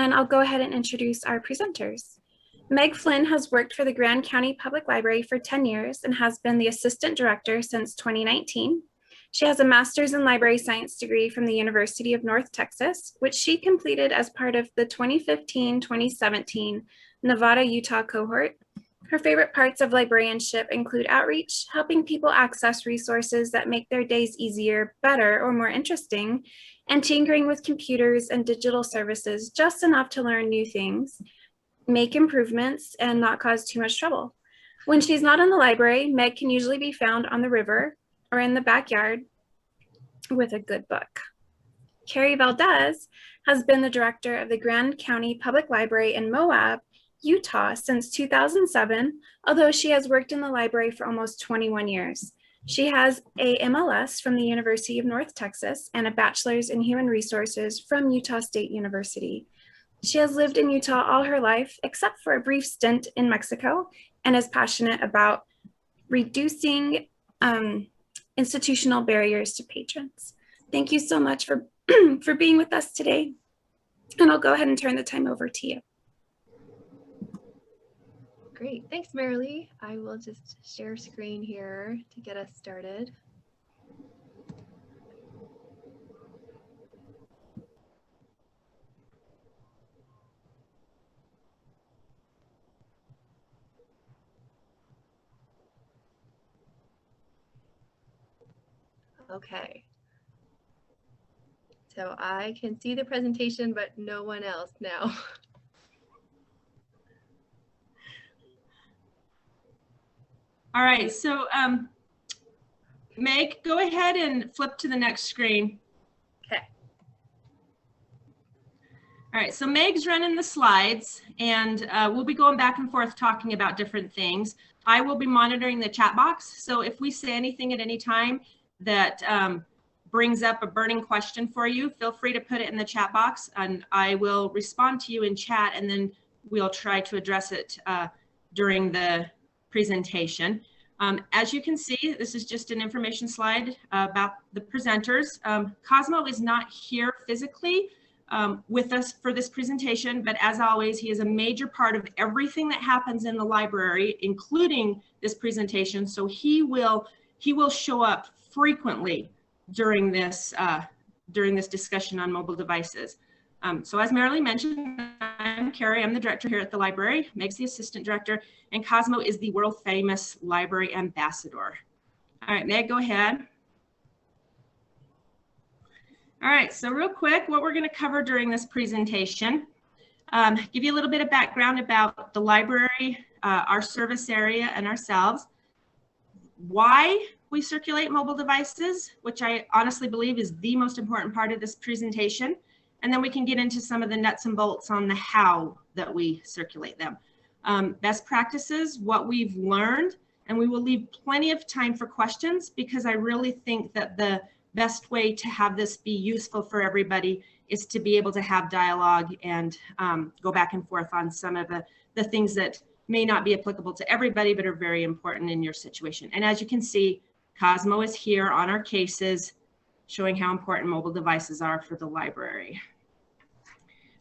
and I'll go ahead and introduce our presenters. Meg Flynn has worked for the Grand County Public Library for 10 years and has been the assistant director since 2019. She has a master's in library science degree from the University of North Texas, which she completed as part of the 2015-2017 Nevada-Utah cohort. Her favorite parts of librarianship include outreach, helping people access resources that make their days easier, better, or more interesting, and tinkering with computers and digital services just enough to learn new things, make improvements, and not cause too much trouble. When she's not in the library, Meg can usually be found on the river or in the backyard with a good book. Carrie Valdez has been the director of the Grand County Public Library in Moab, Utah since 2007, although she has worked in the library for almost 21 years. She has a MLS from the University of North Texas and a bachelor's in human resources from Utah State University. She has lived in Utah all her life, except for a brief stint in Mexico, and is passionate about reducing institutional barriers to patrons. Thank you so much for, for being with us today. And I'll go ahead and turn the time over to you. Great, thanks Marilee. I will just share screen here to get us started. Okay. So I can see the presentation, but no one else now. All right, so Meg, go ahead and flip to the next screen. Okay. All right, so Meg's running the slides, and we'll be going back and forth talking about different things. I will be monitoring the chat box, so if we say anything at any time that brings up a burning question for you, feel free to put it in the chat box, and I will respond to you in chat, and then we'll try to address it during the presentation. As you can see, this is just an information slide about the presenters. Cosmo is not here physically with us for this presentation, but as always, he is a major part of everything that happens in the library, including this presentation. So he will show up frequently during this discussion on mobile devices. So as Marilee mentioned, I'm Carrie. I'm the director here at the library. Meg's the assistant director, and Cosmo is the world famous library ambassador. All right, Meg, go ahead. All right, so real quick, what we're going to cover during this presentation, give you a little bit of background about the library, our service area, and ourselves, why we circulate mobile devices, which I honestly believe is the most important part of this presentation. And then we can get into some of the nuts and bolts on the how that we circulate them. Best practices, what we've learned, and we will leave plenty of time for questions because I really think that the best way to have this be useful for everybody is to be able to have dialogue and go back and forth on some of the things that may not be applicable to everybody but are very important in your situation. And as you can see, Cosmo is here on our cases showing how important mobile devices are for the library.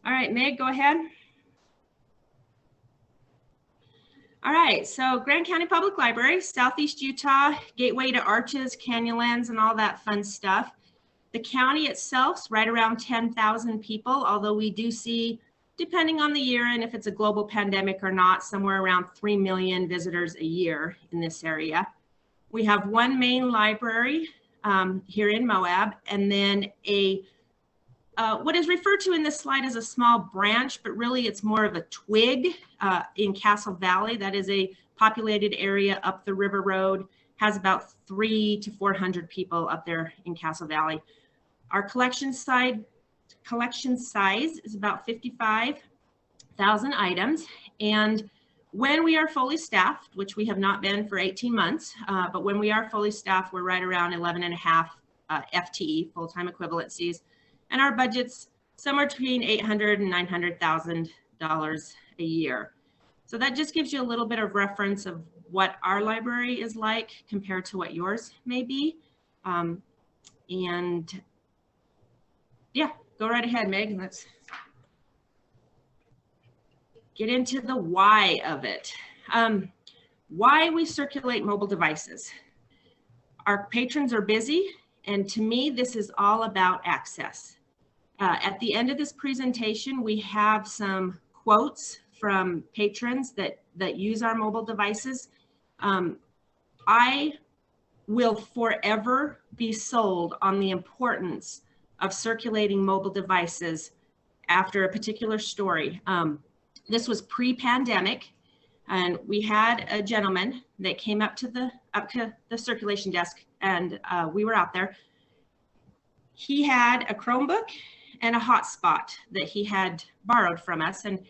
All right, Meg, go ahead. All right, so Grand County Public Library, Southeast Utah, gateway to Arches, Canyonlands, and all that fun stuff. The county itself is right around 10,000 people, although we do see, depending on the year and if it's a global pandemic or not, somewhere around 3 million visitors a year in this area. We have one main library here in Moab, and then what is referred to in this slide as a small branch, but really it's more of a twig in Castle Valley. That is a populated area up the river road, has about 300 to 400 people up there in Castle Valley. Our collection size is about 55,000 items. And when we are fully staffed, which we have not been for 18 months, but when we are fully staffed, we're right around 11.5 FTE, full-time equivalencies. And our budget's somewhere between $800,000 and $900,000 a year. So that just gives you a little bit of reference of what our library is like compared to what yours may be. And yeah, go right ahead, Meg. get into the why of it. Why we circulate mobile devices. Our patrons are busy, and to me, this is all about access. At the end of this presentation, we have some quotes from patrons that use our mobile devices. I will forever be sold on the importance of circulating mobile devices after a particular story. This was pre-pandemic, and we had a gentleman that came up to the circulation desk, and we were out there. He had a Chromebook and a hotspot that he had borrowed from us, and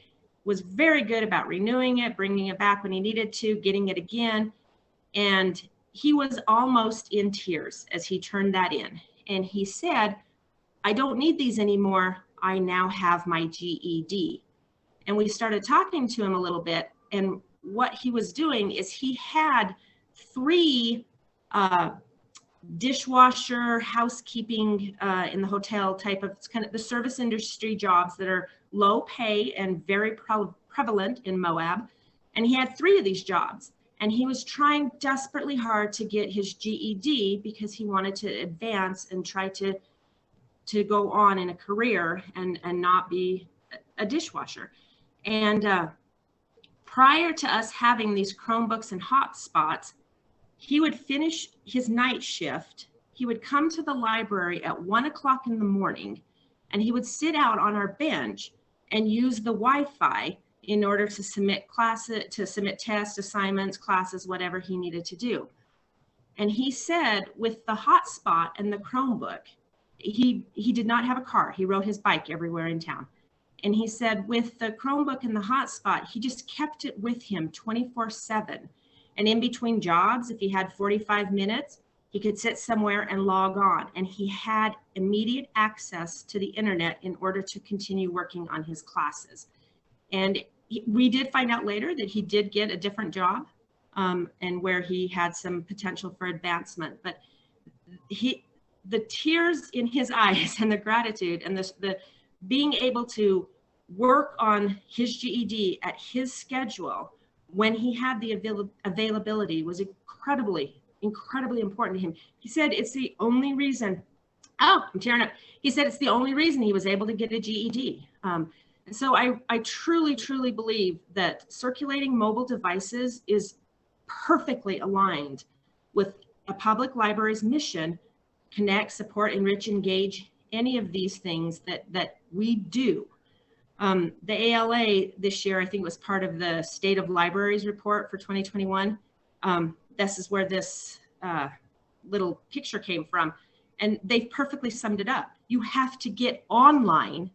was very good about renewing it, bringing it back when he needed to, getting it again. And he was almost in tears as he turned that in. And he said, "I don't need these anymore. I now have my GED." And we started talking to him a little bit. And what he was doing is he had 3 dishwasher, housekeeping in the hotel type of, it's kind of the service industry jobs that are low pay and very prevalent in Moab. And he had 3 of these jobs. And he was trying desperately hard to get his GED because he wanted to advance and try to go on in a career and not be a dishwasher. And prior to us having these Chromebooks and hotspots, he would finish his night shift. He would come to the library at 1 o'clock in the morning, and he would sit out on our bench and use the Wi-Fi in order to submit classes, to submit tests, assignments, classes, whatever he needed to do. And he said with the hotspot and the Chromebook, he did not have a car. He rode his bike everywhere in town. And he said with the Chromebook and the hotspot, he just kept it with him 24/7. And in between jobs, if he had 45 minutes, he could sit somewhere and log on. And he had immediate access to the internet in order to continue working on his classes. And we did find out later that he did get a different job and where he had some potential for advancement. But the tears in his eyes and the gratitude and the being able to work on his GED at his schedule when he had the availability was incredibly important to him. He said it's the only reason, oh, I'm tearing up. He said it's the only reason he was able to get a GED. And so I truly, truly believe that circulating mobile devices is perfectly aligned with a public library's mission: connect, support, enrich, engage, any of these things that we do. The ALA this year, I think, was part of the State of Libraries report for 2021. This is where this little picture came from, and they've perfectly summed it up. You have to get online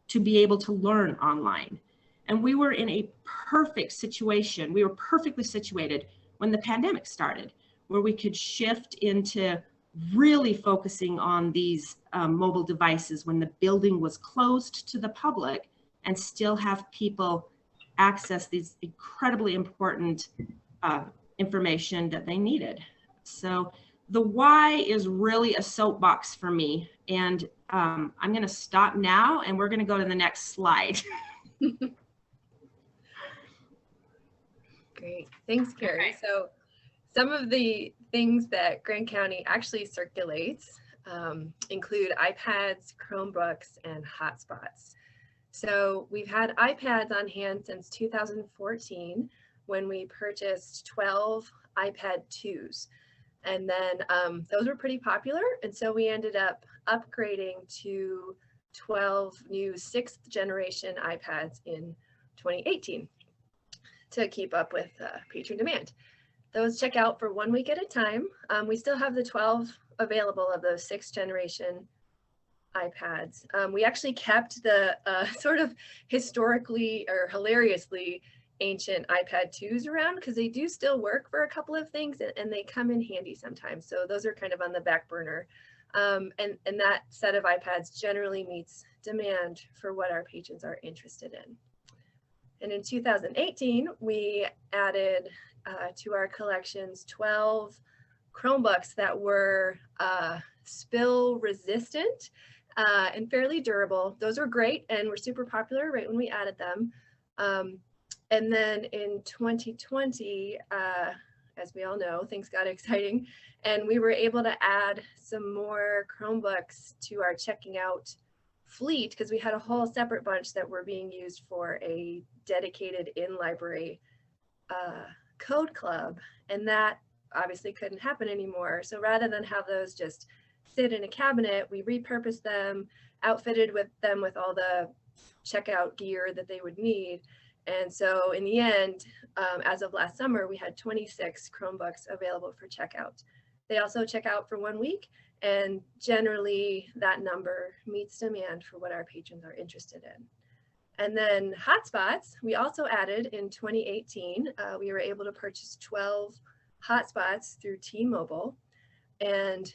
to be able to learn online. And we were in a perfect situation. We were perfectly situated when the pandemic started, where we could shift into really focusing on these mobile devices when the building was closed to the public, and still have people access these incredibly important information that they needed. So the why is really a soapbox for me. And I'm going to stop now, and we're going to go to the next slide. Great. Thanks, Carrie. Okay. So some of the things that Grand County actually circulates include iPads, Chromebooks, and hotspots. So we've had iPads on hand since 2014 when we purchased 12 iPad 2s. And then those were pretty popular. And so we ended up upgrading to 12 new 6th generation iPads in 2018 to keep up with patron demand. Those check out for 1 week at a time. We still have the 12 available of those 6th generation iPads. We actually kept the sort of historically or hilariously ancient iPad 2s around because they do still work for a couple of things, and they come in handy sometimes. So those are kind of on the back burner. And that set of iPads generally meets demand for what our patrons are interested in. And in 2018, we added to our collections 12 Chromebooks that were spill resistant and fairly durable. Those were great and were super popular right when we added them. And then in 2020, as we all know, things got exciting, and we were able to add some more Chromebooks to our checking out fleet because we had a whole separate bunch that were being used for a dedicated in-library code club, and that obviously couldn't happen anymore. So rather than have those just sit in a cabinet, we repurposed them, outfitted them with all the checkout gear that they would need. And so in the end, as of last summer, we had 26 Chromebooks available for checkout. They also check out for 1 week, and generally that number meets demand for what our patrons are interested in. And then hotspots, we also added in 2018, we were able to purchase 12 hotspots through T-Mobile, and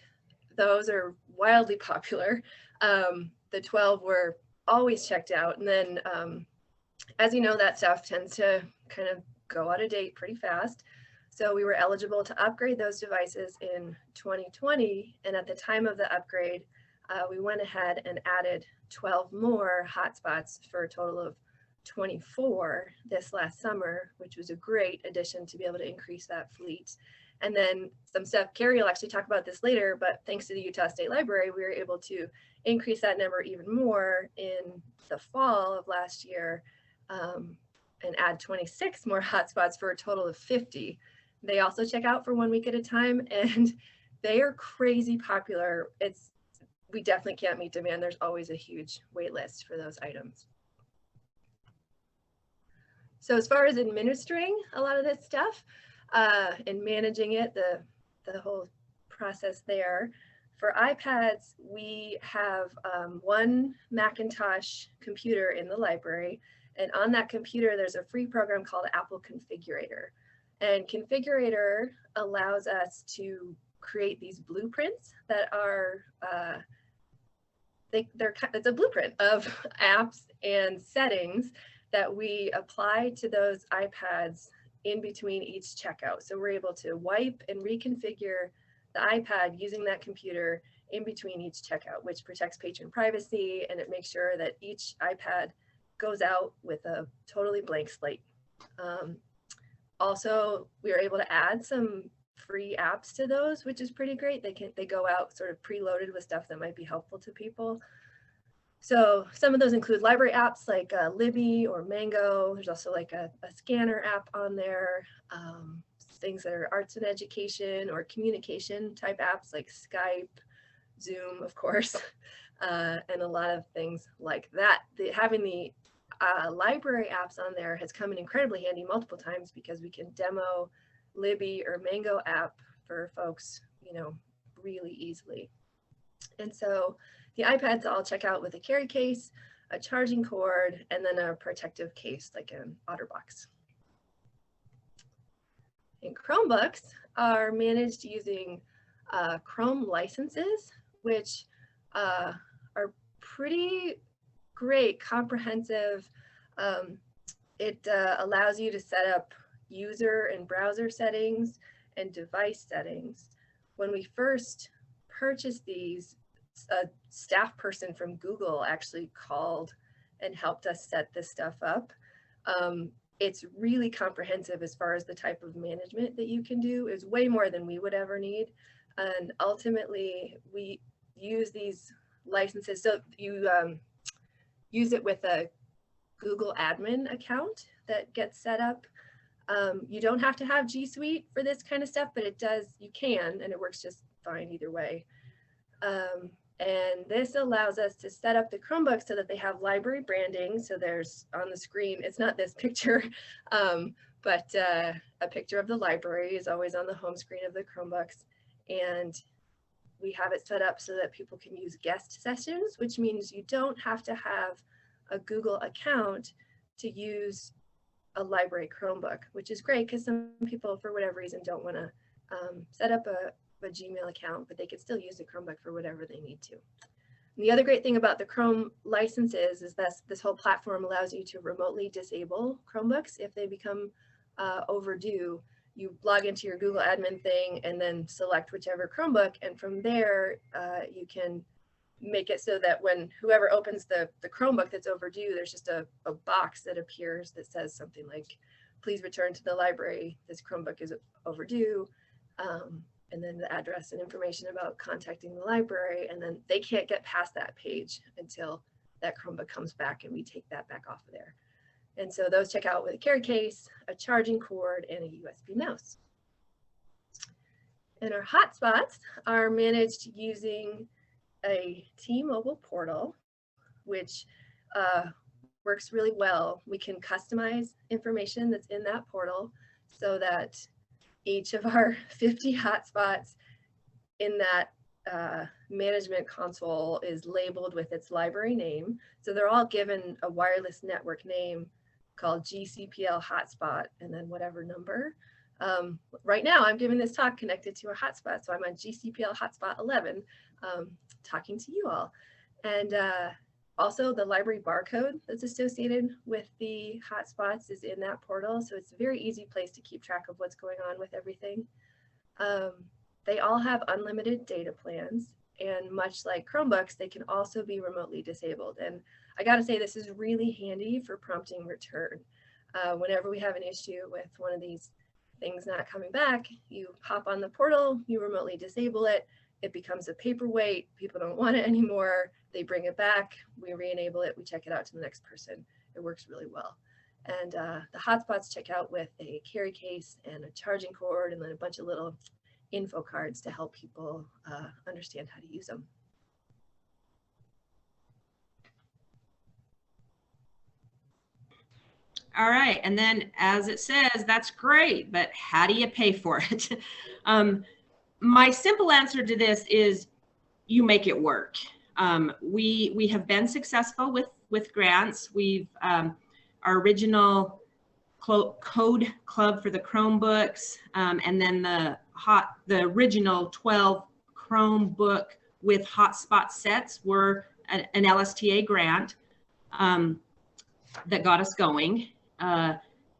those are wildly popular. The 12 were always checked out, and then as you know, that stuff tends to kind of go out of date pretty fast. So we were eligible to upgrade those devices in 2020, and at the time of the upgrade, we went ahead and added 12 more hotspots for a total of 24 this last summer, which was a great addition to be able to increase that fleet. And then some stuff, Carrie will actually talk about this later, but thanks to the Utah State Library, we were able to increase that number even more in the fall of last year, and add 26 more hotspots for a total of 50. They also check out for 1 week at a time, and they are crazy popular. We definitely can't meet demand. There's always a huge wait list for those items. So as far as administering a lot of this stuff and managing it, the whole process there, for iPads, we have one Macintosh computer in the library. And on that computer, there's a free program called Apple Configurator. And Configurator allows us to create these blueprints that are, it's a blueprint of apps and settings that we apply to those iPads in between each checkout. So we're able to wipe and reconfigure the iPad using that computer in between each checkout, which protects patron privacy, and it makes sure that each iPad goes out with a totally blank slate. Also, we are able to add some free apps to those, which is pretty great. They go out sort of preloaded with stuff that might be helpful to people. So some of those include library apps like Libby or Mango. There's also like a scanner app on there. Things that are arts and education or communication type apps like Skype, Zoom, of course, and a lot of things like that. Having the library apps on there has come in incredibly handy multiple times because we can demo Libby or Mango app for folks, really easily. And so the iPads all check out with a carry case, a charging cord, and then a protective case like an OtterBox. And Chromebooks are managed using Chrome licenses, which are pretty great, comprehensive. It allows you to set up user and browser settings and device settings. When we first purchased these, a staff person from Google actually called and helped us set this stuff up. It's really comprehensive as far as the type of management that you can do. It's way more than we would ever need. And ultimately, we use these licenses. So you use it with a Google admin account that gets set up. You don't have to have G Suite for this kind of stuff, but you can, and it works just fine either way. And this allows us to set up the Chromebooks so that they have library branding. So there's on the screen, it's not this picture, but a picture of the library is always on the home screen of the Chromebooks. And we have it set up so that people can use guest sessions, which means you don't have to have a Google account to use a library Chromebook, which is great because some people, for whatever reason, don't want to set up a Gmail account, but they could still use the Chromebook for whatever they need to. And the other great thing about the Chrome licenses is that this whole platform allows you to remotely disable Chromebooks if they become overdue. You log into your Google admin thing and then select whichever Chromebook, and from there you can make it so that when whoever opens the Chromebook that's overdue, there's just a box that appears that says something like, please return to the library, this Chromebook is overdue, and then the address and information about contacting the library, and then they can't get past that page until that Chromebook comes back and we take that back off of there. And so those check out with a carry case, a charging cord, and a USB mouse. And our hotspots are managed using a T-Mobile portal, which works really well. We can customize information that's in that portal so that each of our 50 hotspots in that management console is labeled with its library name. So they're all given a wireless network name called GCPL hotspot and then whatever number. Right now I'm giving this talk connected to a hotspot. So I'm on GCPL hotspot 11 talking to you all. And also the library barcode that's associated with the hotspots is in that portal. So it's a very easy place to keep track of what's going on with everything. They all have unlimited data plans, and much like Chromebooks, they can also be remotely disabled. And I gotta say, this is really handy for prompting return. Whenever we have an issue with one of these things not coming back, you hop on the portal, you remotely disable it, it becomes a paperweight, people don't want it anymore, they bring it back, we re-enable it, we check it out to the next person. It works really well. And the hotspots check out with a carry case and a charging cord and then a bunch of little info cards to help people understand how to use them. All right, and then as it says, that's great, but how do you pay for it? My simple answer to this is you make it work. We have been successful with grants. We've our original code club for the Chromebooks, and then the original 12 Chromebook with hotspot sets were an LSTA grant that got us going.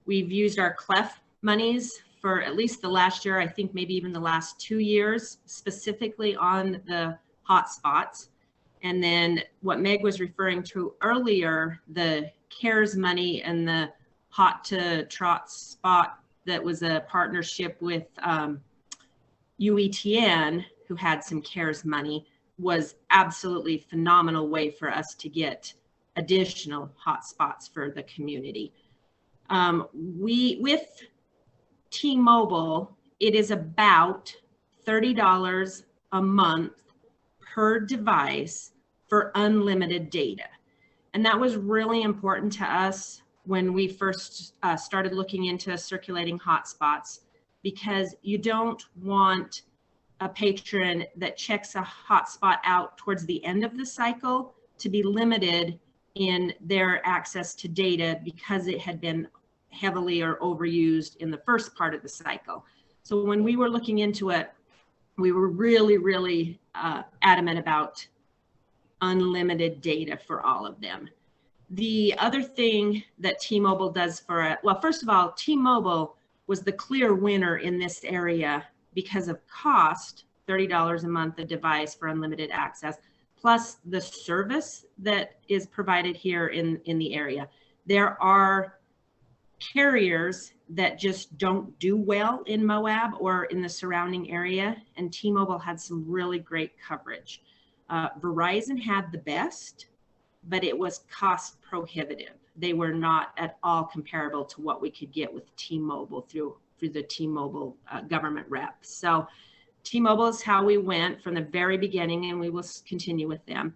We've used our CLEF monies for at least the last year, I think maybe even the last 2 years, specifically on the hotspots. And then what Meg was referring to earlier, the CARES money and the Hot to Trot spot that was a partnership with UETN, who had some CARES money, was absolutely phenomenal way for us to get additional hotspots for the community. With T-Mobile, it is about $30 a month per device for unlimited data. And that was really important to us when we first started looking into circulating hotspots, because you don't want a patron that checks a hotspot out towards the end of the cycle to be limited in their access to data because it had been heavily or overused in the first part of the cycle. So when we were looking into it, we were really adamant about unlimited data for all of them. The other thing that T-Mobile does for it, well, first of all, T-Mobile was the clear winner in this area because of cost, $30 a month a device for unlimited access, plus the service that is provided here in the area. There are carriers that just don't do well in Moab or in the surrounding area, and T-Mobile had some really great coverage. Verizon had the best, but it was cost prohibitive. They were not at all comparable to what we could get with T-Mobile through the T-Mobile government rep. So T-Mobile is how we went from the very beginning, and we will continue with them.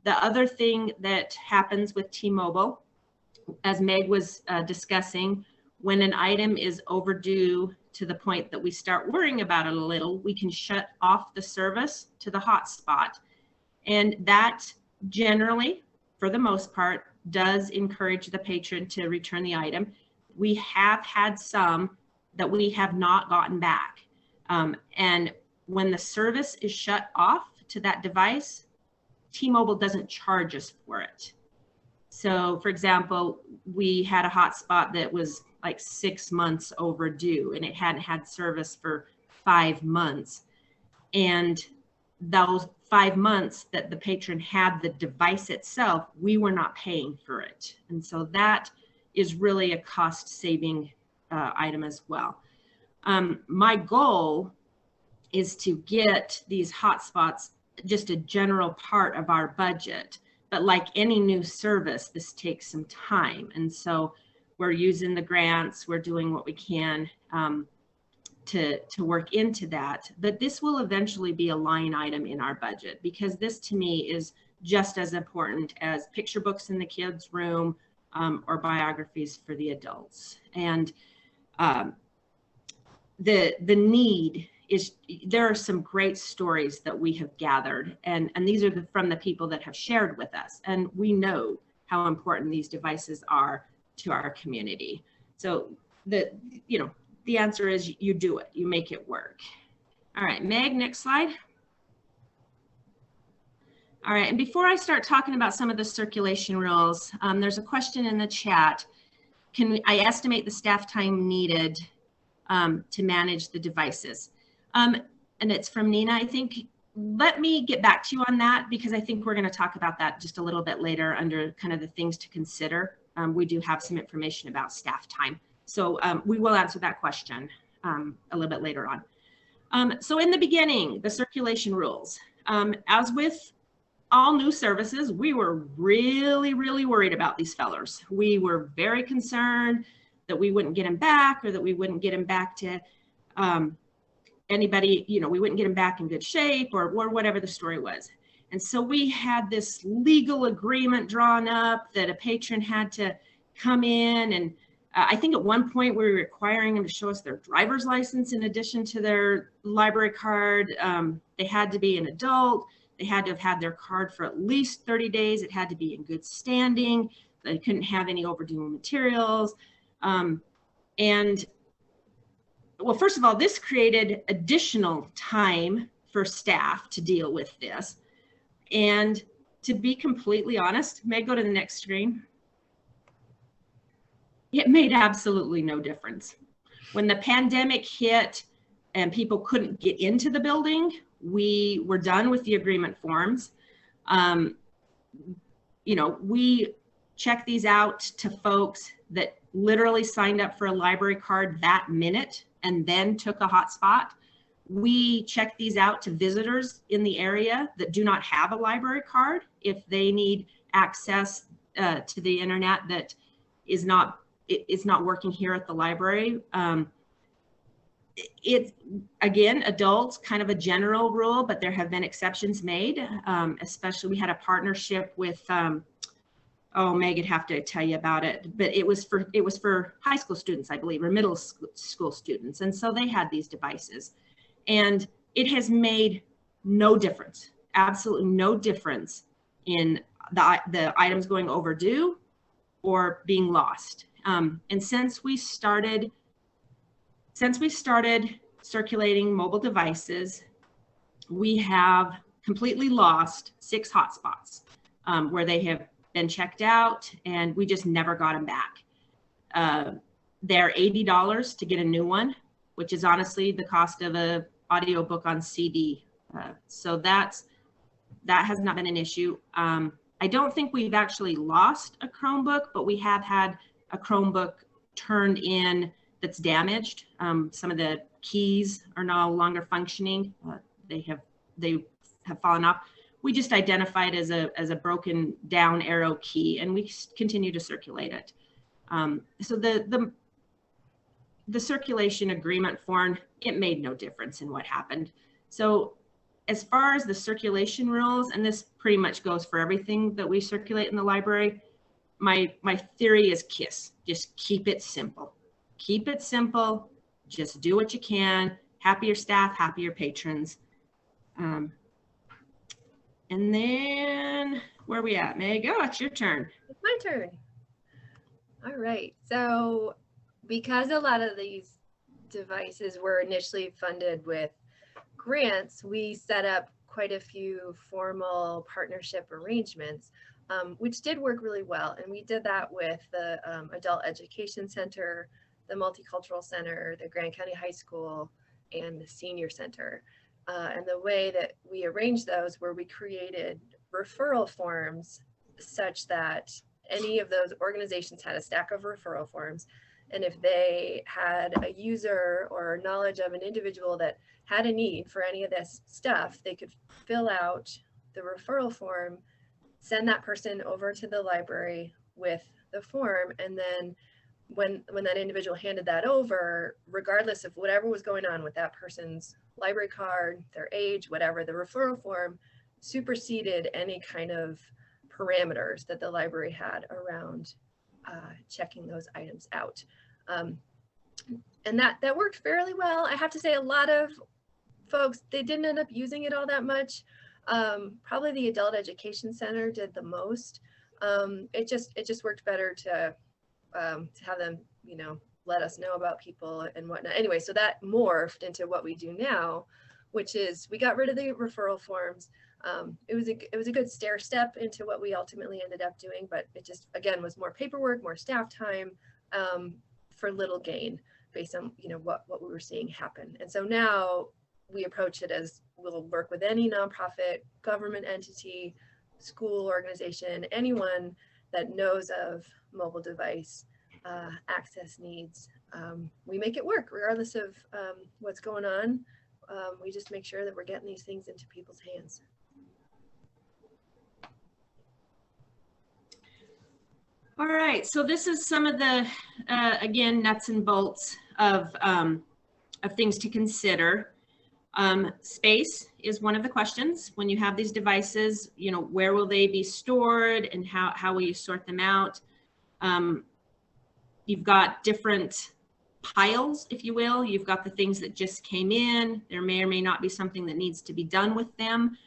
The other thing that happens with T-Mobile, as Meg was discussing, when an item is overdue to the point that we start worrying about it a little, we can shut off the service to the hotspot. And that generally, for the most part, does encourage the patron to return the item. We have had some that we have not gotten back. And when the service is shut off to that device, T-Mobile doesn't charge us for it. So for example, we had a hotspot that was like 6 months overdue and it hadn't had service for 5 months. And those 5 months that the patron had the device itself, we were not paying for it. And so that is really a cost saving item as well. My goal is to get these hotspots just a general part of our budget. But like any new service, this takes some time. And so we're using the grants, we're doing what we can to work into that. But this will eventually be a line item in our budget, because this to me is just as important as picture books in the kids' room or biographies for the adults. And the need is, there are some great stories that we have gathered, and these are from the people that have shared with us, and we know how important these devices are to our community. So the answer is you do it, you make it work. All right, Meg, next slide. All right, and before I start talking about some of the circulation rules, there's a question in the chat. I estimate the staff time needed to manage the devices? And it's from Nina, I think. Let me get back to you on that, because I think we're going to talk about that just a little bit later under kind of the things to consider. We do have some information about staff time. So we will answer that question a little bit later on. So in the beginning, the circulation rules. As with all new services, we were really, really worried about these fellers. We were very concerned that we wouldn't get them back, or that we wouldn't get them back to anybody, we wouldn't get them back in good shape, or whatever the story was. And so we had this legal agreement drawn up that a patron had to come in, and I think at one point we were requiring them to show us their driver's license in addition to their library card. They had to be an adult. They had to have had their card for at least 30 days. It had to be in good standing. They couldn't have any overdue materials. And well, first of all, this created additional time for staff to deal with this. And to be completely honest, Meg, go to the next screen. It made absolutely no difference. When the pandemic hit and people couldn't get into the building, we were done with the agreement forms. We checked these out to folks that literally signed up for a library card that minute and then took a hotspot. We check these out to visitors in the area that do not have a library card if they need access to the internet that is not working here at the library. It's, again, adults, kind of a general rule, but there have been exceptions made. Especially, we had a partnership with, Meg would have to tell you about it, but it was for high school students, I believe, or middle school students. And so they had these devices, and it has made no difference, absolutely no difference in the items going overdue or being lost. And since we started circulating mobile devices, we have completely lost 6 hotspots where they have been checked out, and we just never got them back. They're $80 to get a new one, which is honestly the cost of an audiobook on CD. So that has not been an issue. I don't think we've actually lost a Chromebook, but we have had a Chromebook turned in that's damaged. Some of the keys are no longer functioning. They have fallen off. We just identify it as a broken down arrow key, and we continue to circulate it. So the circulation agreement form, it made no difference in what happened. So as far as the circulation rules, and this pretty much goes for everything that we circulate in the library, my theory is KISS. Just keep it simple. Keep it simple. Just do what you can. Happier staff, happier patrons. And then where are we at, Meg? Oh, it's your turn. It's my turn. All right. So because a lot of these devices were initially funded with grants, we set up quite a few formal partnership arrangements, which did work really well. And we did that with the Adult Education Center, the Multicultural Center, the Grand County High School, and the Senior Center. And the way that we arranged those were we created referral forms such that any of those organizations had a stack of referral forms. And if they had a user or knowledge of an individual that had a need for any of this stuff, they could fill out the referral form, send that person over to the library with the form, and then when that individual handed that over, regardless of whatever was going on with that person's library card, their age, whatever, the referral form superseded any kind of parameters that the library had around checking those items out. And that worked fairly well. I have to say, a lot of folks, they didn't end up using it all that much. Probably the Adult Education Center did the most. It just worked better to have them, you know, let us know about people and whatnot. Anyway, so that morphed into what we do now, which is we got rid of the referral forms. It was a good stair step into what we ultimately ended up doing, but it just, again, was more paperwork, more staff time, for little gain based on, you know, what we were seeing happen. And so now we approach it as we'll work with any nonprofit, government entity, school organization, anyone that knows of mobile device access needs. We make it work regardless of what's going on. We just make sure that we're getting these things into people's hands. All right, so this is some of the, again, nuts and bolts of things to consider. Space is one of the questions. When you have these devices, you know, where will they be stored and how will you sort them out? You've got different piles, if you will. You've got the things that just came in. There may or may not be something that needs to be done with them.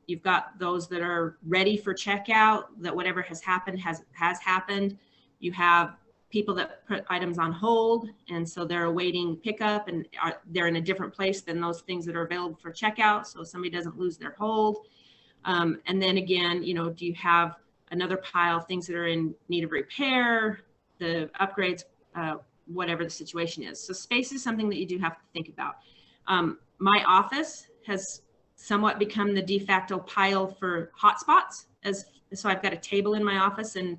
You've got those that are ready for checkout, that whatever has happened has happened. You have people that put items on hold, and so they're awaiting pickup, and they're in a different place than those things that are available for checkout, so somebody doesn't lose their hold. And then again, you know, do you have another pile of things that are in need of repair, the upgrades, whatever the situation is. So space is something that you do have to think about. My office has somewhat become the de facto pile for hotspots. So I've got a table in my office, and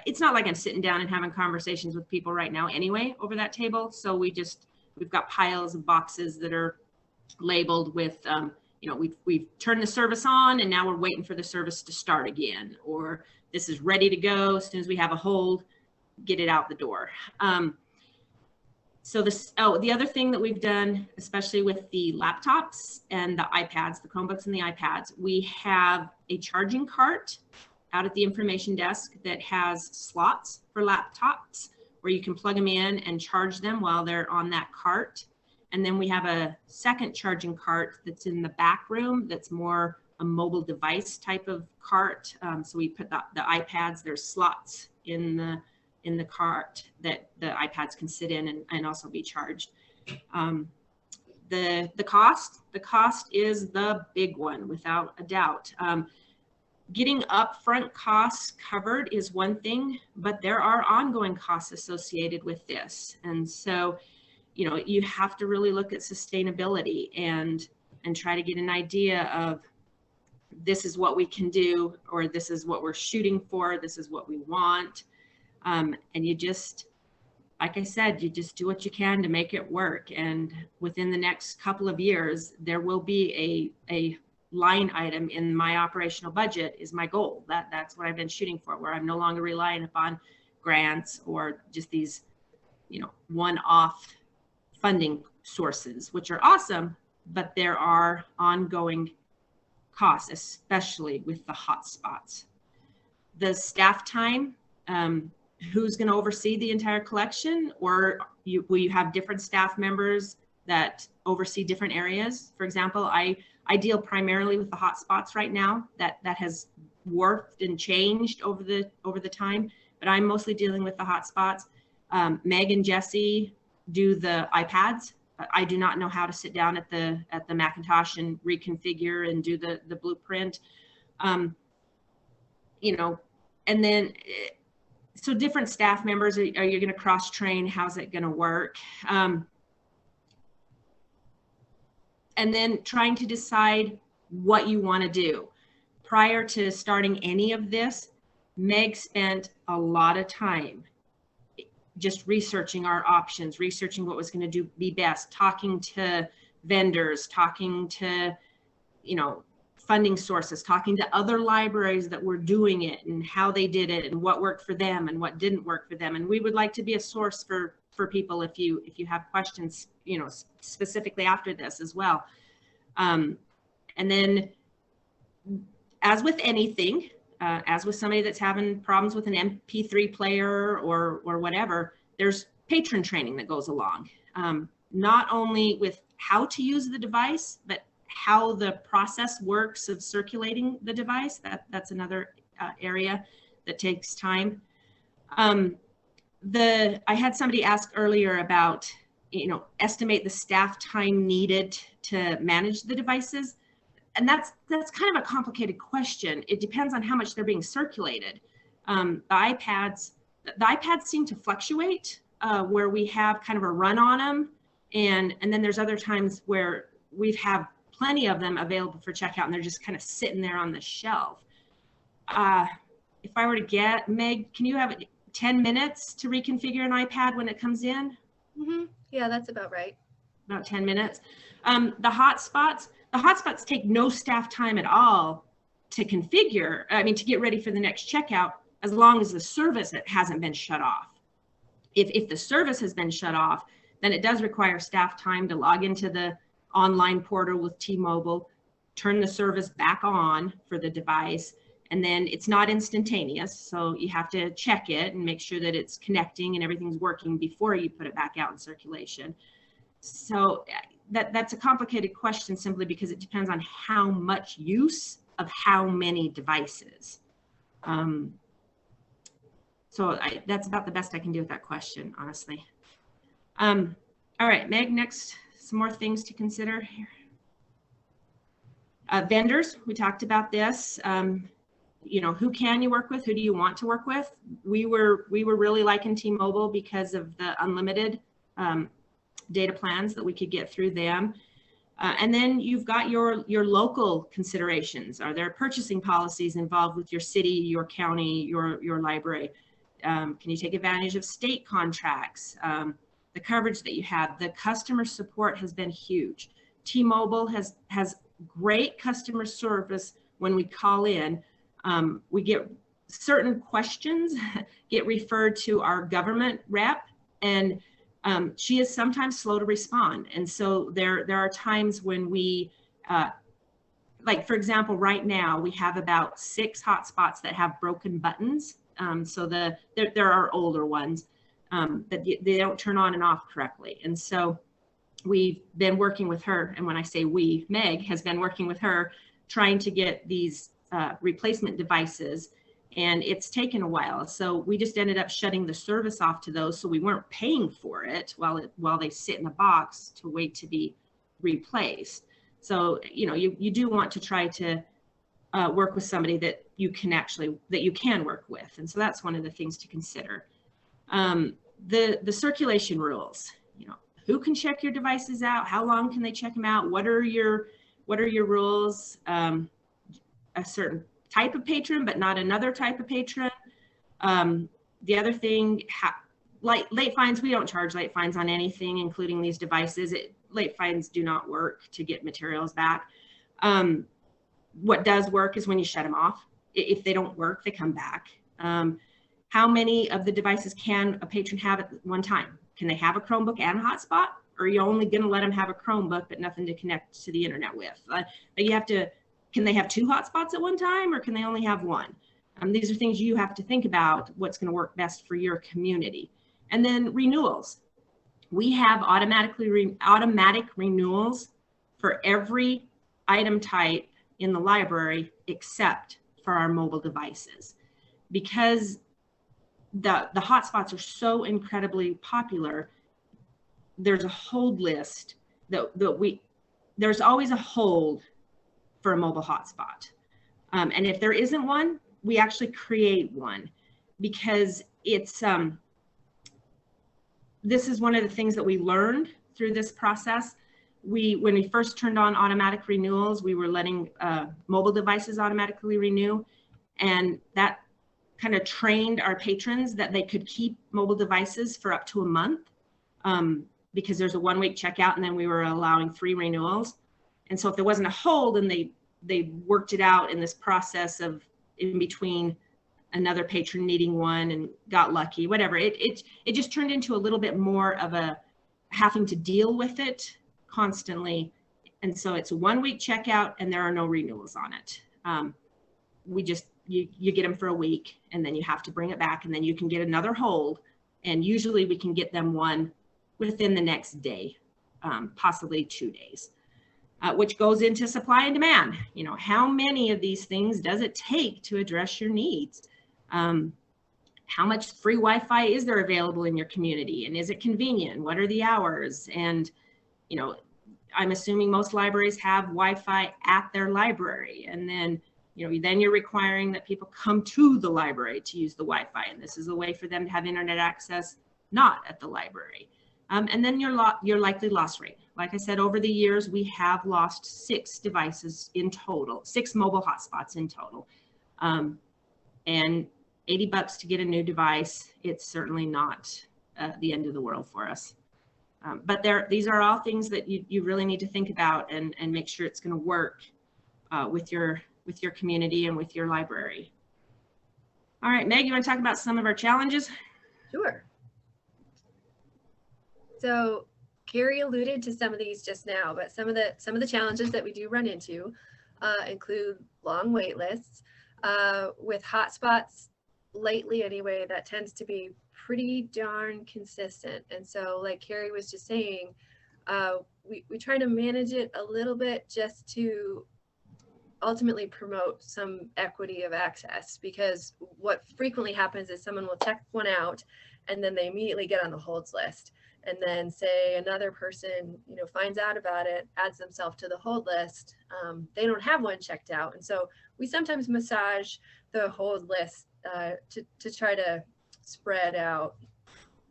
it's not like I'm sitting down and having conversations with people right now anyway over that table. So we've got piles of boxes that are labeled with, you know, we've turned the service on and now we're waiting for the service to start again, or this is ready to go. As soon as we have a hold, get it out the door. So the other thing that we've done, especially with the laptops and the iPads, the Chromebooks and the iPads, we have a charging cart out at the information desk that has slots for laptops where you can plug them in and charge them while they're on that cart. And then we have a second charging cart that's in the back room that's more a mobile device type of cart. So we put the iPads, there's slots in the cart that the iPads can sit in and also be charged. The cost is the big one, without a doubt. Getting upfront costs covered is one thing, but there are ongoing costs associated with this. And so, you know, you have to really look at sustainability and try to get an idea of this is what we can do, or this is what we're shooting for, this is what we want. And you just, like I said, you just do what you can to make it work. And within the next couple of years, there will be a line item in my operational budget is my goal. That's what I've been shooting for, where I'm no longer relying upon grants or just these, you know, one-off funding sources, which are awesome, but there are ongoing costs, especially with the hotspots. The staff time, who's going to oversee the entire collection, or will you have different staff members that oversee different areas? For example, I deal primarily with the hotspots right now. That has warped and changed over the time, but I'm mostly dealing with the hotspots. Meg and Jesse do the iPads. I do not know how to sit down at the Macintosh and reconfigure and do the blueprint. You know, and then so different staff members, are you going to cross train? How's it going to work? and then trying to decide what you want to do. Prior to starting any of this, Meg spent a lot of time just researching our options, researching what was going to be best, talking to vendors, talking to, you know, funding sources, talking to other libraries that were doing it and how they did it and what worked for them and what didn't work for them. And we would like to be a source for people if you have questions, you know, specifically after this as well. And then, as with anything, as with somebody that's having problems with an MP3 player or whatever, there's patron training that goes along. Not only with how to use the device, but how the process works of circulating the device. That's another area that takes time. I had somebody ask earlier about, you know, estimate the staff time needed to manage the devices. And that's kind of a complicated question. It depends on how much they're being circulated. The iPads seem to fluctuate where we have kind of a run on them. And then there's other times where we've had plenty of them available for checkout and they're just kind of sitting there on the shelf. If I were to get, Meg, can you have 10 minutes to reconfigure an iPad when it comes in? Mm-hmm. Yeah, that's about right. About 10 minutes. The hotspots take no staff time at all to configure, to get ready for the next checkout, as long as the service hasn't been shut off. If the service has been shut off, then it does require staff time to log into the online portal with T-Mobile, turn the service back on for the device, and then it's not instantaneous. So you have to check it and make sure that it's connecting and everything's working before you put it back out in circulation. So that's a complicated question simply because it depends on how much use of how many devices. That's about the best I can do with that question, honestly. All right, Meg, next, some more things to consider here. Vendors, we talked about this. You know, who can you work with? Who do you want to work with? We were really liking T-Mobile because of the unlimited data plans that we could get through them. And then you've got your local considerations. Are there purchasing policies involved with your city, your county, your library? Can you take advantage of state contracts? The coverage that you have, the customer support has been huge. T-Mobile has great customer service when we call in. We get certain questions get referred to our government rep, and she is sometimes slow to respond. And so there are times when we, like for example, right now we have about 6 hotspots that have broken buttons. So there are older ones that they don't turn on and off correctly. And so we've been working with her. And when I say we, Meg has been working with her, trying to get these replacement devices. And it's taken a while. So we just ended up shutting the service off to those. So we weren't paying for it while they sit in a box to wait to be replaced. So, you know, you do want to try to work with somebody that you can work with. And so that's one of the things to consider. The circulation rules, you know, who can check your devices out? How long can they check them out? What are your rules? A certain type of patron, but not another type of patron. The other thing, late fines, we don't charge late fines on anything, including these devices. Late fines do not work to get materials back. What does work is when you shut them off. If they don't work, they come back. How many of the devices can a patron have at one time? Can they have a Chromebook and a hotspot? Or are you only going to let them have a Chromebook but nothing to connect to the internet with? Can they have 2 hotspots at one time, or can they only have 1? These are things you have to think about, what's going to work best for your community. And then renewals. We have automatic renewals for every item type in the library except for our mobile devices. Because the hotspots are so incredibly popular, there's a hold list there's always a hold for a mobile hotspot. And if there isn't one, we actually create one, because it's, this is one of the things that we learned through this process. when we first turned on automatic renewals, we were letting mobile devices automatically renew, and that kind of trained our patrons that they could keep mobile devices for up to a month, because there's a 1 week checkout, and then we were allowing 3 renewals. And so if there wasn't a hold, and they worked it out in this process of in between another patron needing one and got lucky, whatever, it just turned into a little bit more of a having to deal with it constantly. And so it's a 1 week checkout, and there are no renewals on it. We just, you get them for a week, and then you have to bring it back, and then you can get another hold. And usually we can get them one within the next day, possibly 2 days, which goes into supply and demand. You know, how many of these things does it take to address your needs? How much free Wi-Fi is there available in your community, and is it convenient? What are the hours? And, you know, I'm assuming most libraries have Wi-Fi at their library, and then, you know, then you're requiring that people come to the library to use the Wi-Fi, and this is a way for them to have internet access not at the library. And then your likely loss rate. Like I said, over the years, we have lost 6 devices in total, 6 mobile hotspots in total. And $80 to get a new device, it's certainly not the end of the world for us. But these are all things that you really need to think about and make sure it's going to work with your community and with your library. All right, Meg, you want to talk about some of our challenges? Sure. So Carrie alluded to some of these just now, but some of the challenges that we do run into include long wait lists. With hotspots lately anyway, that tends to be pretty darn consistent. And so like Carrie was just saying, we try to manage it a little bit just to ultimately promote some equity of access, because what frequently happens is someone will check one out and then they immediately get on the holds list. And then say another person, you know, finds out about it, adds themselves to the hold list. They don't have one checked out. And so we sometimes massage the hold list to try to spread out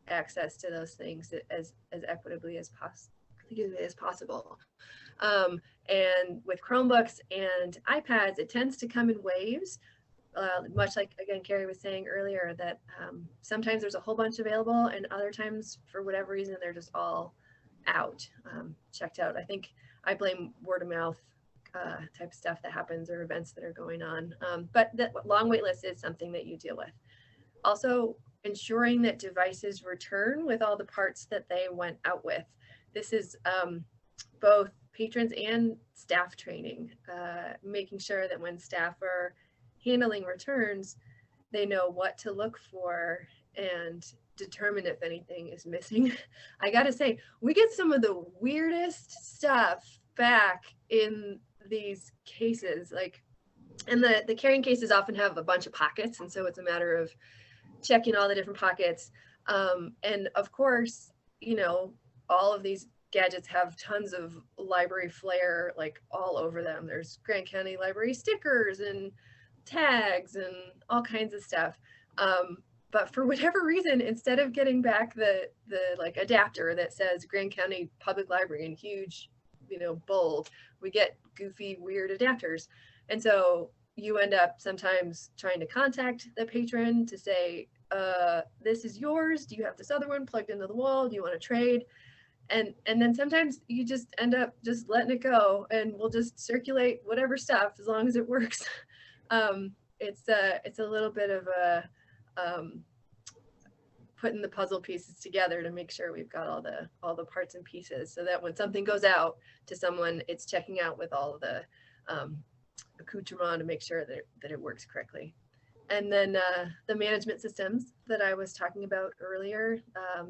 access to those things as equitably as possible. And with Chromebooks and iPads, it tends to come in waves. Much like, again, Carrie was saying earlier, that sometimes there's a whole bunch available, and other times, for whatever reason, they're just all out, checked out. I think I blame word of mouth type stuff that happens, or events that are going on. But the long wait list is something that you deal with. Also, ensuring that devices return with all the parts that they went out with. This is both patrons and staff training, making sure that when staff are handling returns, they know what to look for and determine if anything is missing. I gotta say, we get some of the weirdest stuff back in these cases, like, and the carrying cases often have a bunch of pockets, and so it's a matter of checking all the different pockets. And of course, you know, all of these gadgets have tons of library flair, like all over them. There's Grand County Library stickers and tags and all kinds of stuff. But for whatever reason, instead of getting back the like adapter that says Grand County Public Library in huge, you know, bold, we get goofy, weird adapters. And so you end up sometimes trying to contact the patron to say, this is yours. Do you have this other one plugged into the wall? Do you want to trade? And then sometimes you just end up just letting it go, and we'll just circulate whatever stuff as long as it works. It's a little bit of a putting the puzzle pieces together to make sure we've got all the parts and pieces, so that when something goes out to someone, it's checking out with all of the accoutrement to make sure that it works correctly. And then the management systems that I was talking about earlier,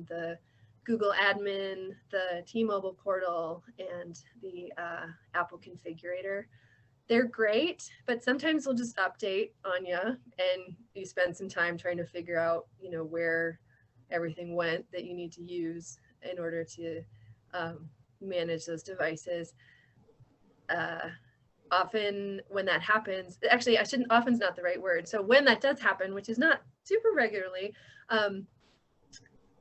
the Google admin, the T-Mobile portal, and the Apple configurator. They're great, but sometimes they'll just update on you, and you spend some time trying to figure out, you know, where everything went that you need to use in order to manage those devices. Often when that happens, actually, often's not the right word. So when that does happen, which is not super regularly,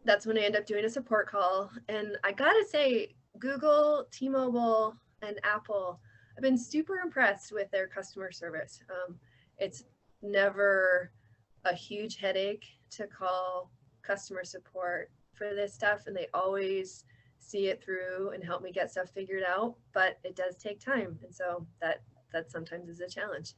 that's when I end up doing a support call. And I gotta say, Google, T-Mobile, and Apple, I've been super impressed with their customer service. It's never a huge headache to call customer support for this stuff, and they always see it through and help me get stuff figured out, but it does take time, and so that sometimes is a challenge.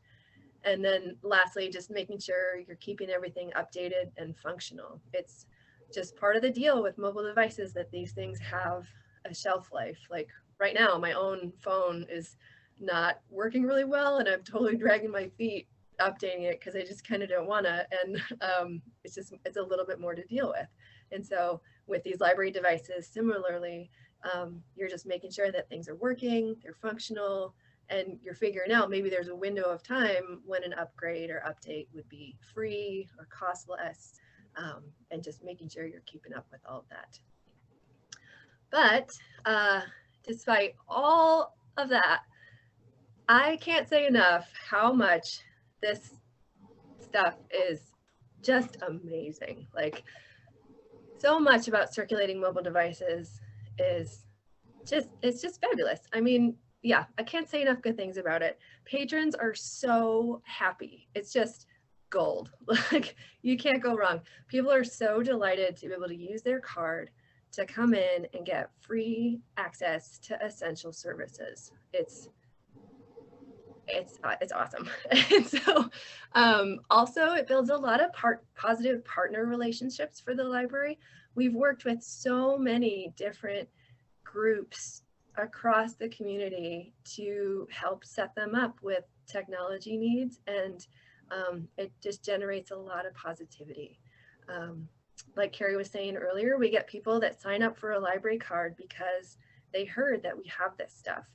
And then lastly, just making sure you're keeping everything updated and functional. It's just part of the deal with mobile devices that these things have a shelf life. Like right now, my own phone is not working really well, and I'm totally dragging my feet updating it because I just kind of don't want to. And it's a little bit more to deal with. And so with these library devices, similarly, you're just making sure that things are working, they're functional, and you're figuring out maybe there's a window of time when an upgrade or update would be free or cost less, and just making sure you're keeping up with all of that. But despite all of that, I can't say enough how much this stuff is just amazing. Like, so much about circulating mobile devices is it's just fabulous. I mean, yeah, I can't say enough good things about it. Patrons are so happy. It's just gold. Like, you can't go wrong. People are so delighted to be able to use their card to come in and get free access to essential services. It's awesome. And so also it builds a lot of positive partner relationships for the library. We've worked with so many different groups across the community to help set them up with technology needs, and it just generates a lot of positivity. Like Carrie was saying earlier, we get people that sign up for a library card because they heard that we have this stuff.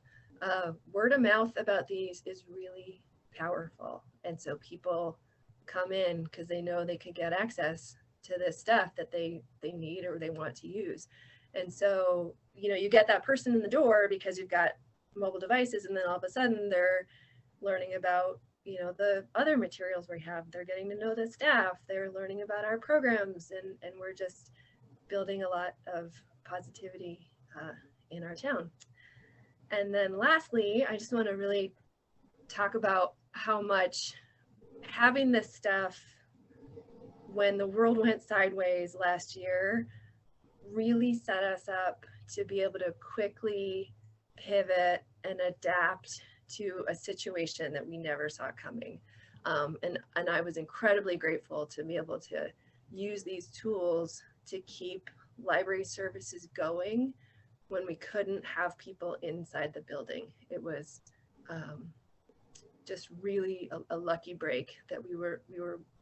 Word of mouth about these is really powerful, and so people come in because they know they could get access to this stuff that they need or they want to use. And so, you know, you get that person in the door because you've got mobile devices, and then all of a sudden they're learning about, you know, the other materials we have. They're getting to know the staff, they're learning about our programs, and we're just building a lot of positivity in our town. And then lastly, I just want to really talk about how much having this stuff when the world went sideways last year really set us up to be able to quickly pivot and adapt to a situation that we never saw coming. And I was incredibly grateful to be able to use these tools to keep library services going when we couldn't have people inside the building. It was just really a lucky break that we were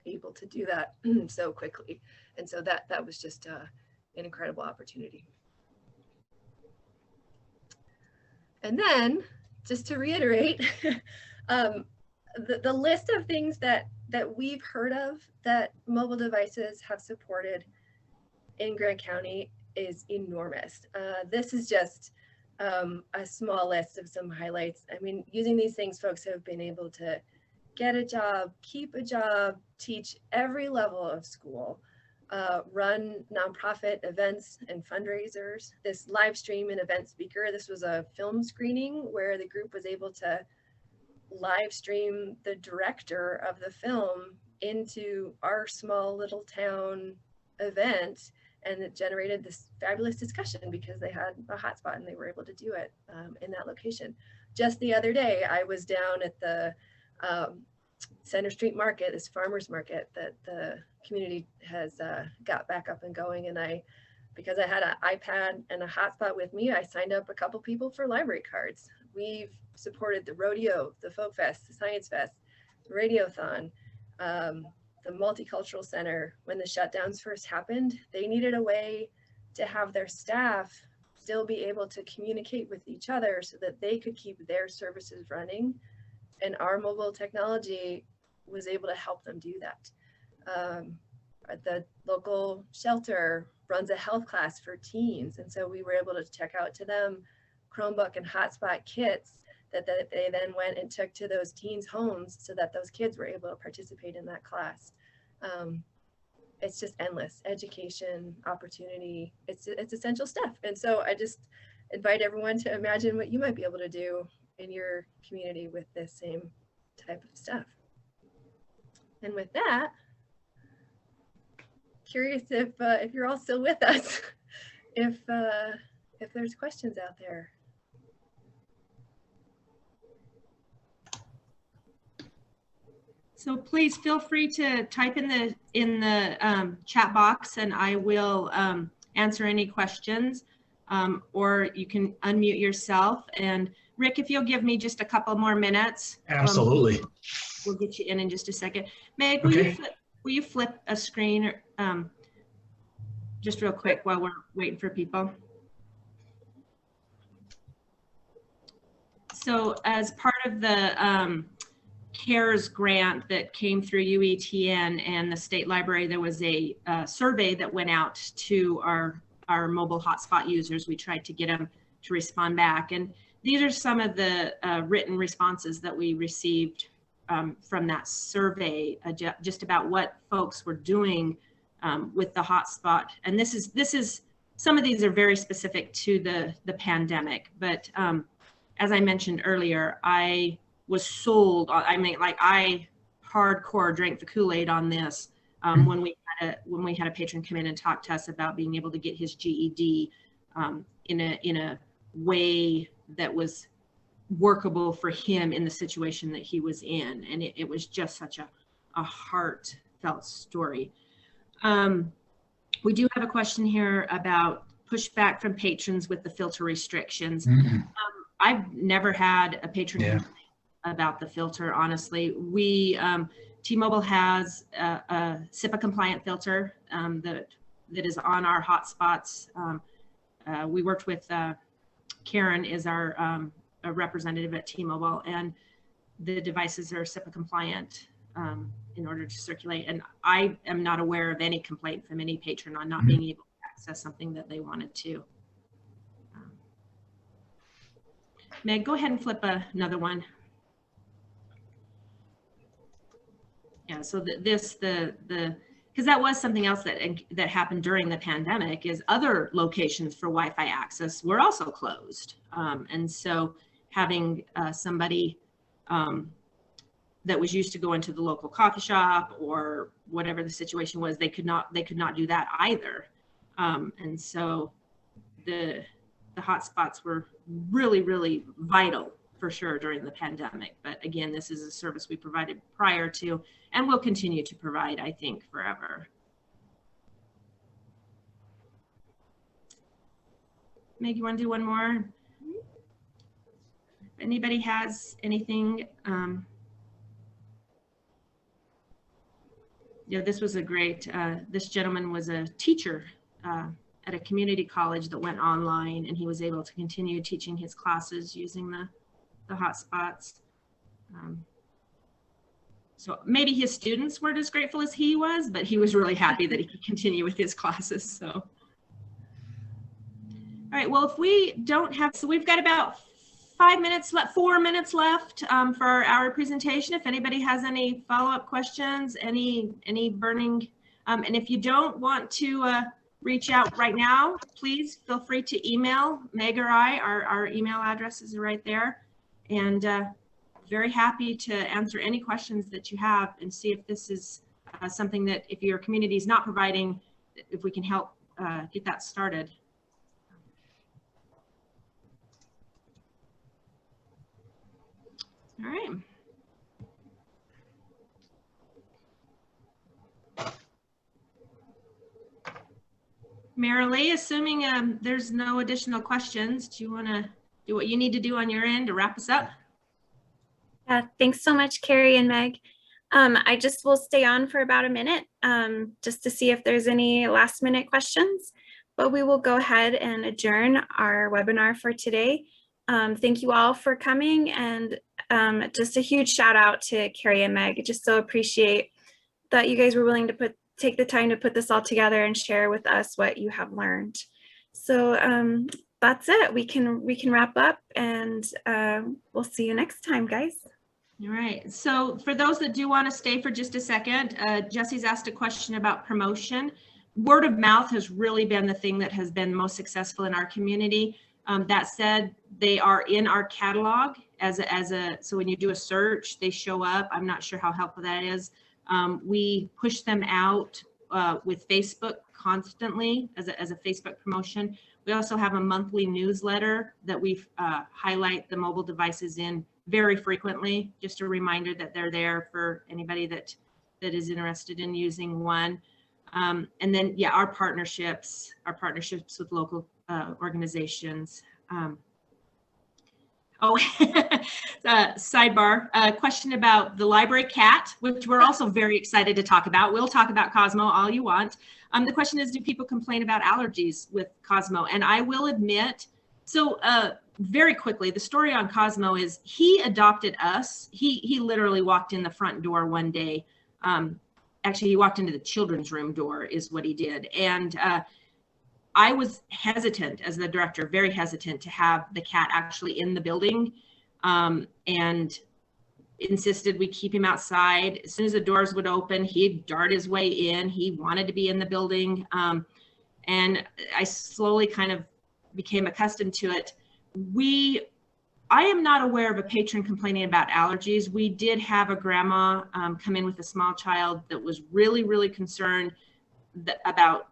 able to do that so quickly. And so that was just an incredible opportunity. And then, just to reiterate, the list of things that we've heard of that mobile devices have supported in Grant County is enormous. This is just a small list of some highlights. I mean, using these things, folks have been able to get a job, keep a job, teach every level of school, run nonprofit events and fundraisers. This live stream and event speaker, this was a film screening where the group was able to live stream the director of the film into our small little town event, and it generated this fabulous discussion because they had a hotspot and they were able to do it in that location. Just the other day, I was down at the Center Street Market, this farmer's market that the community has got back up and going, and because I had an iPad and a hotspot with me, I signed up a couple people for library cards. We've supported the rodeo, the folk fest, the science fest, the radiothon, the multicultural center. When the shutdowns first happened, they needed a way to have their staff still be able to communicate with each other so that they could keep their services running, and our mobile technology was able to help them do that. The local shelter runs a health class for teens, and so we were able to check out to them Chromebook and hotspot kits that they then went and took to those teens' homes so that those kids were able to participate in that class. It's just endless education, opportunity. It's essential stuff. And so invite everyone to imagine what you might be able to do in your community with this same type of stuff. And with that, curious if you're all still with us, if there's questions out there. So please feel free to type in the chat box, and I will answer any questions, or you can unmute yourself. And Rick, if you'll give me just a couple more minutes. Absolutely. We'll get you in just a second. Meg, Okay. will you flip a screen just real quick while we're waiting for people? So as part of the CARES grant that came through UETN and the state library, there was a survey that went out to our mobile hotspot users. We tried to get them to respond back. And these are some of the written responses that we received from that survey, just about what folks were doing with the hotspot. And this is some of these are very specific to the pandemic. But as I mentioned earlier, I was sold. I mean, like, I hardcore drank the Kool-Aid on this when we had a patron come in and talk to us about being able to get his GED in a way that was workable for him in the situation that he was in. And it was just such a heartfelt story. We do have a question here about pushback from patrons with the filter restrictions. I've never had a patron complain about the filter, honestly. We, T-Mobile has a SIPA compliant filter that is on our hotspots. We worked with Karen is our a representative at T-Mobile, and the devices are SIPA compliant in order to circulate. And I am not aware of any complaint from any patron on not being able to access something that they wanted to. Meg, go ahead and flip another one. Yeah, so because that was something else that happened during the pandemic, is other locations for Wi-Fi access were also closed. And so having somebody that was used to go into the local coffee shop or whatever the situation was, they could not do that either. And so the hotspots were really, really vital for sure during the pandemic. But again, this is a service we provided prior to and will continue to provide, I think, forever. Meg, you want to do one more? If anybody has anything, yeah, this was a great, this gentleman was a teacher at a community college that went online, and he was able to continue teaching his classes using the hotspots. So maybe his students weren't as grateful as he was, but he was really happy that he could continue with his classes. So, all right, well, if we don't have, so we've got about 4 minutes left for our presentation. If anybody has any follow-up questions, any burning, and if you don't want to reach out right now, please feel free to email Meg or I. Our email addresses are right there. And very happy to answer any questions that you have and see if this is something that, if your community is not providing, if we can help get that started. All right. Marilee, assuming there's no additional questions, do you want to do what you need to do on your end to wrap us up? Thanks so much, Carrie and Meg. I just will stay on for about a minute just to see if there's any last minute questions, but we will go ahead and adjourn our webinar for today. Thank you all for coming, and just a huge shout out to Carrie and Meg. I just so appreciate that you guys were willing to take the time to put this all together and share with us what you have learned. So that's it. We can wrap up, and we'll see you next time, guys. All right. So for those that do want to stay for just a second, Jesse's asked a question about promotion. Word of mouth has really been the thing that has been most successful in our community. That said, they are in our catalog so when you do a search, they show up. I'm not sure how helpful that is. We push them out with Facebook constantly as a Facebook promotion. We also have a monthly newsletter that we highlight the mobile devices in very frequently. Just a reminder that they're there for anybody that is interested in using one. And then, yeah, our partnerships with local organizations. Sidebar, question about the library cat, which we're also very excited to talk about. We'll talk about Cosmo all you want. The question is, do people complain about allergies with Cosmo? And I will admit, so very quickly, the story on Cosmo is he adopted us. He literally walked in the front door one day. Actually, he walked into the children's room door is what he did. And I was hesitant as the director, very hesitant to have the cat actually in the building, and insisted we keep him outside. As soon as the doors would open, he'd dart his way in. He wanted to be in the building. And I slowly kind of became accustomed to it. I am not aware of a patron complaining about allergies. We did have a grandma come in with a small child that was really, really concerned about,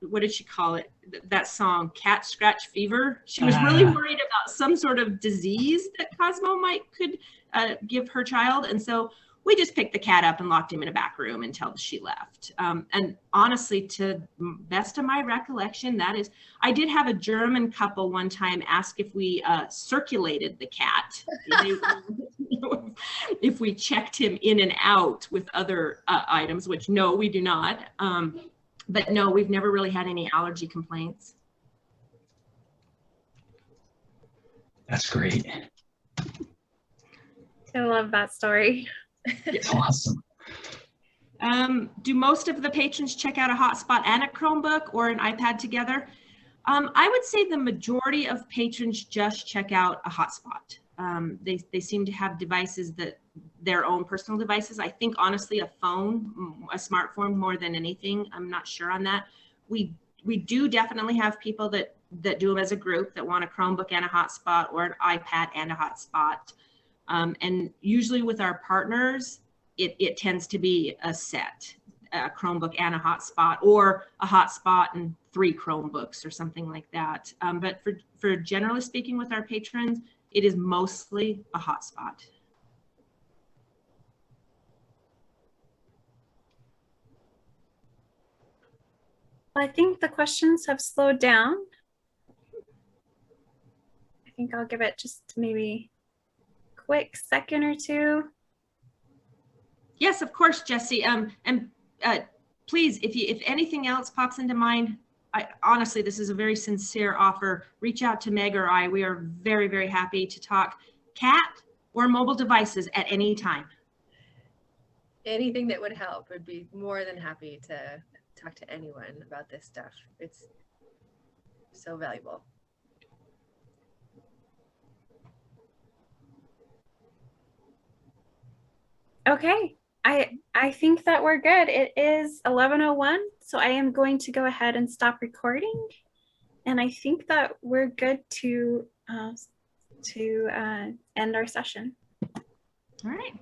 what did she call it? That song, Cat Scratch Fever. She was really worried about some sort of disease that Cosmo could give her child. And so we just picked the cat up and locked him in a back room until she left. And honestly, to best of my recollection, I did have a German couple one time ask if we circulated the cat, if we checked him in and out with other items, which no, we do not. But no, we've never really had any allergy complaints. That's great. I love that story. It's awesome. Do most of the patrons check out a hotspot and a Chromebook or an iPad together? I would say the majority of patrons just check out a hotspot. They seem to have devices their own personal devices. I think honestly a smartphone more than anything. I'm not sure on that. We do definitely have people that do them as a group that want a Chromebook and a hotspot or an iPad and a hotspot. And usually with our partners, it tends to be a set, a Chromebook and a hotspot, or a hotspot and 3 Chromebooks or something like that. But for generally speaking with our patrons, it is mostly a hotspot. I think the questions have slowed down. I think I'll give it just maybe a quick second or two. Yes, of course, Jesse. And please, if anything else pops into mind, honestly, this is a very sincere offer. Reach out to Meg or I. We are very, very happy to talk cat or mobile devices at any time. Anything that would help, would be more than happy to talk to anyone about this stuff. It's so valuable. Okay, I think that we're good. It is 11:01, so I am going to go ahead and stop recording. And I think that we're good to end our session. All right.